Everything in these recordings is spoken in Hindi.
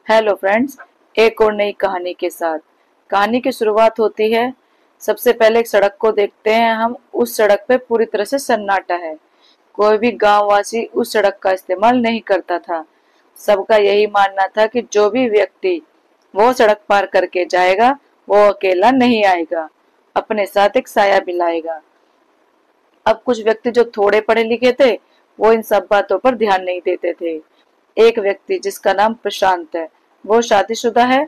हेलो फ्रेंड्स, एक और नई कहानी के साथ। कहानी की शुरुआत होती है। सबसे पहले एक सड़क को देखते हैं हम। उस सड़क पे पूरी तरह से सन्नाटा है। कोई भी गांव वासी उस सड़क का इस्तेमाल नहीं करता था। सबका यही मानना था कि जो भी व्यक्ति वो सड़क पार करके जाएगा वो अकेला नहीं आएगा, अपने साथ एक साया भी लाएगा। अब कुछ व्यक्ति जो थोड़े पढ़े लिखे थे वो इन सब बातों पर ध्यान नहीं देते थे। एक व्यक्ति जिसका नाम प्रशांत है, वो शादीशुदा है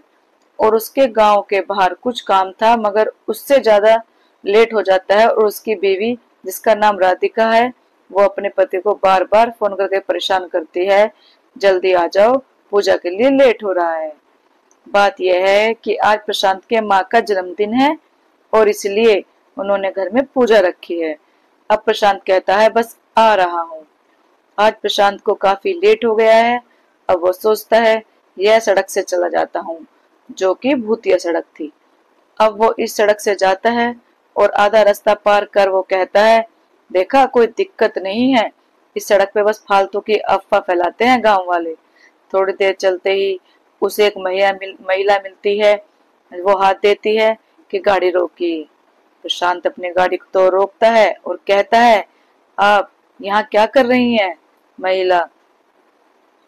और उसके गांव के बाहर कुछ काम था, मगर उससे ज्यादा लेट हो जाता है। और उसकी बीवी जिसका नाम राधिका है, वो अपने पति को बार बार फोन करके परेशान करती है, जल्दी आ जाओ, पूजा के लिए लेट हो रहा है। बात यह है कि आज प्रशांत के माँ का जन्मदिन है और इसलिए उन्होंने घर में पूजा रखी है। अब प्रशांत कहता है बस आ रहा हूँ। आज प्रशांत को काफी लेट हो गया है। अब वो सोचता है यह सड़क से चला जाता हूँ, जो कि भूतिया सड़क थी। अब वो इस सड़क से जाता है और आधा रास्ता पार कर वो कहता है, देखा कोई दिक्कत नहीं है, इस सड़क पे बस फालतू की अफवाह फैलाते हैं गांव वाले। थोड़ी देर चलते ही उसे एक महिला मिलती है। वो हाथ देती है कि गाड़ी रोकी। प्रशांत अपनी गाड़ी को तो रोकता है और कहता है, आप यहाँ क्या कर रही हैं? महिला,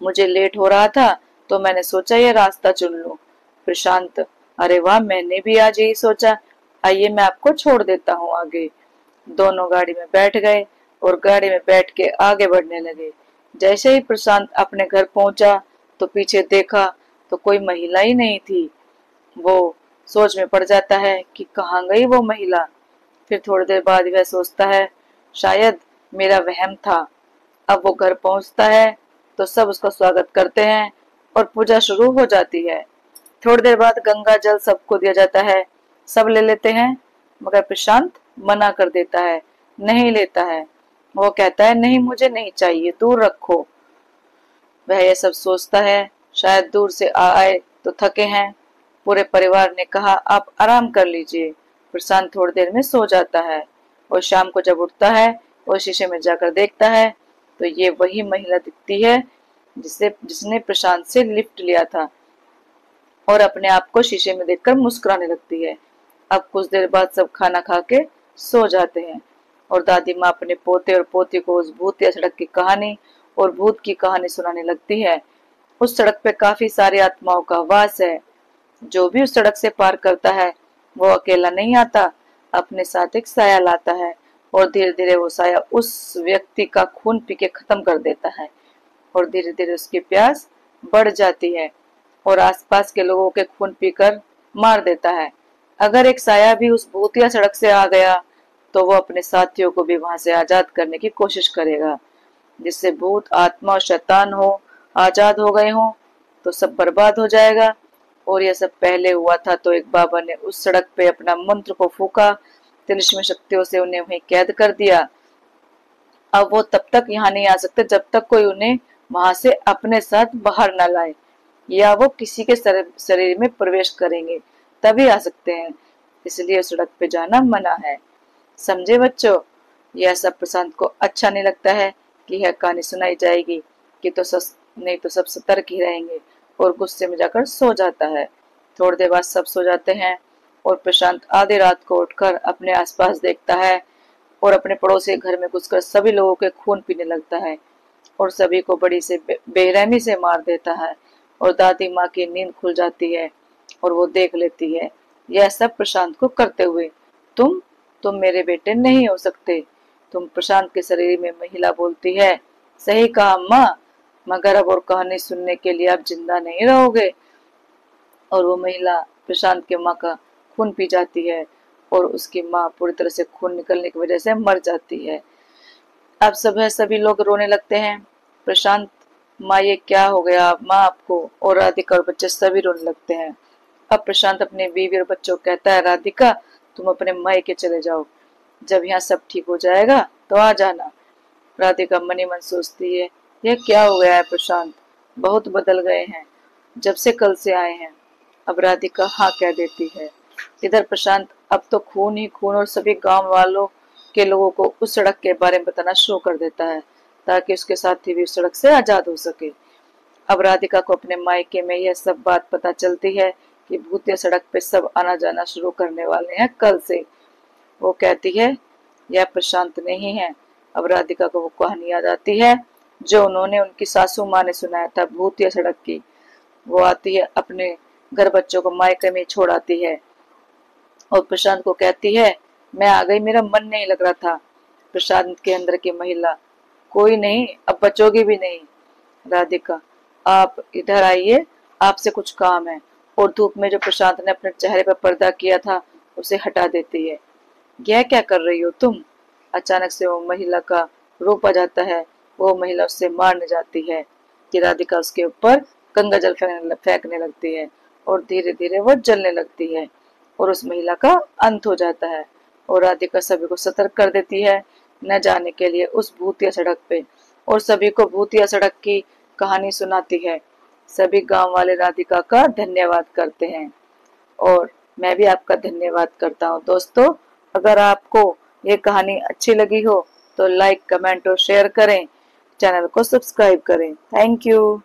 मुझे लेट हो रहा था तो मैंने सोचा ये रास्ता चुन लूं। प्रशांत, अरे वाह, मैंने भी आज यही सोचा, आइए मैं आपको छोड़ देता हूँ आगे। दोनों गाड़ी में बैठ गए और गाड़ी में बैठ के आगे बढ़ने लगे। जैसे ही प्रशांत अपने घर पहुंचा तो पीछे देखा तो कोई महिला ही नहीं थी। वो सोच में पड़ जाता है कि कहाँ गई वो महिला। फिर थोड़ी देर बाद वह सोचता है, शायद मेरा वहम था। अब वो घर पहुंचता है तो सब उसका स्वागत करते हैं और पूजा शुरू हो जाती है। थोड़ी देर बाद गंगा जल सबको दिया जाता है। सब ले लेते हैं, मगर प्रशांत मना कर देता है, नहीं लेता है। वो कहता है, नहीं मुझे नहीं चाहिए, दूर रखो। वह यह सब सोचता है, शायद दूर से आए तो थके हैं। पूरे परिवार ने कहा आप आराम कर लीजिए। प्रशांत थोड़ी देर में सो जाता है और शाम को जब उठता है और शीशे में जाकर देखता है तो ये वही महिला दिखती है जिसने प्रशांत से लिफ्ट लिया था और अपने आप को शीशे में देखकर मुस्कुराने लगती है। अब कुछ देर बाद सब खाना खा के सो जाते हैं और दादी माँ अपने पोते और पोती को उस भूतिया सड़क की कहानी और भूत की कहानी सुनाने लगती है। उस सड़क पे काफी सारी आत्माओं का वास है। जो भी उस सड़क से पार करता है वो अकेला नहीं आता, अपने साथ एक साया लाता है और धीरे धीरे वो साया उस व्यक्ति का खून पी के खत्म कर देता है और धीरे धीरे उसकी प्यास बढ़ जाती है और आसपास के लोगों के खून पीकर मार देता है। अगर एक साया भी उस भूतिया सड़क से आ गया तो वो अपने साथियों को भी वहां से आजाद करने की कोशिश करेगा। जिससे भूत, आत्मा और शैतान हो आजाद हो गए हो तो सब बर्बाद हो जाएगा। और यह सब पहले हुआ था तो एक बाबा ने उस सड़क पे अपना मंत्र को फूका, तिलिस्मी शक्तियों से उन्हें वहीं कैद कर दिया। अब वो तब तक यहाँ नहीं आ सकते जब तक कोई उन्हें वहां से अपने साथ बाहर न लाए, या वो किसी के शरीर में प्रवेश करेंगे तभी आ सकते हैं। इसलिए सड़क पे जाना मना है। समझे बच्चों? यह सब प्रशांत को अच्छा नहीं लगता है कि यह कहानी सुनाई जाएगी कि तो नहीं तो सब सतर्क ही रहेंगे और गुस्से में जाकर सो जाता है। थोड़ी देर बाद सब सो जाते हैं और प्रशांत आधी रात को उठकर अपने आसपास देखता है और अपने पड़ोसी के घर में घुसकर सभी लोगों के खून पीने लगता है और सभी को बड़ी से बेरहमी से मार देता है। और दादी माँ की नींद खुल जाती है और वो देख लेती है यह सब प्रशांत को करते हुए। तुम मेरे बेटे नहीं हो सकते। तुम प्रशांत के शरीर में महिला बोलती है, सही कहा अम्मा, मगर अब और कहानी सुनने के लिए आप जिंदा नहीं रहोगे। और वो महिला प्रशांत के माँ का खून पी जाती है और उसकी माँ पूरी तरह से खून निकलने की वजह से मर जाती है। अब सभी लोग रोने लगते हैं। प्रशांत, माँ ये क्या हो गया माँ आपको? और राधिका और बच्चे सभी रोने लगते हैं। अब प्रशांत अपने बीवी और बच्चों को कहता है, राधिका तुम अपने मायके चले जाओ, जब यहाँ सब ठीक हो जाएगा तो आ जाना। राधिका मनी मन सोचती है, यह क्या हो गया है प्रशांत, बहुत बदल गए हैं जब से कल से आए हैं। अब राधिका हाँ कह देती है। इधर प्रशांत अब तो खून ही खून और सभी गांव वालों के लोगों को उस सड़क के बारे में बताना शुरू कर देता है ताकि उसके साथी भी उस सड़क से आजाद हो सके। अब राधिका को अपने मायके में यह सब बात पता चलती है कि भूतिया सड़क पे सब आना जाना शुरू करने वाले हैं कल से। वो कहती है यह प्रशांत नहीं है। अब राधिका को वो कहानी याद आती है जो उन्होंने उनकी सासू माँ ने सुनाया था भूतिया सड़क की। वो आती है अपने घर बच्चों को मायके में छोड़ आती है और प्रशांत को कहती है मैं आ गई, मेरा मन नहीं लग रहा था। प्रशांत के अंदर की महिला कोई नहीं, अब बचोगी भी नहीं। राधिका आप इधर आइए, आपसे कुछ काम है। और धूप में जो प्रशांत ने अपने चेहरे पर पर्दा किया था उसे हटा देती है। यह क्या कर रही हो तुम? अचानक से वो महिला का रूप आ जाता है। वो महिला उससे मारने जाती है कि राधिका उसके ऊपर गंगा जल फेंकने लगती है और धीरे धीरे वो जलने लगती है और उस महिला का अंत हो जाता है। और राधिका सभी को सतर्क कर देती है न जाने के लिए उस भूतिया सड़क पे और सभी को भूतिया सड़क की कहानी सुनाती है। सभी गांव वाले राधिका का धन्यवाद करते हैं और मैं भी आपका धन्यवाद करता हूँ। दोस्तों, अगर आपको ये कहानी अच्छी लगी हो तो लाइक, कमेंट और शेयर करें। चैनल को सब्सक्राइब करें। Thank you.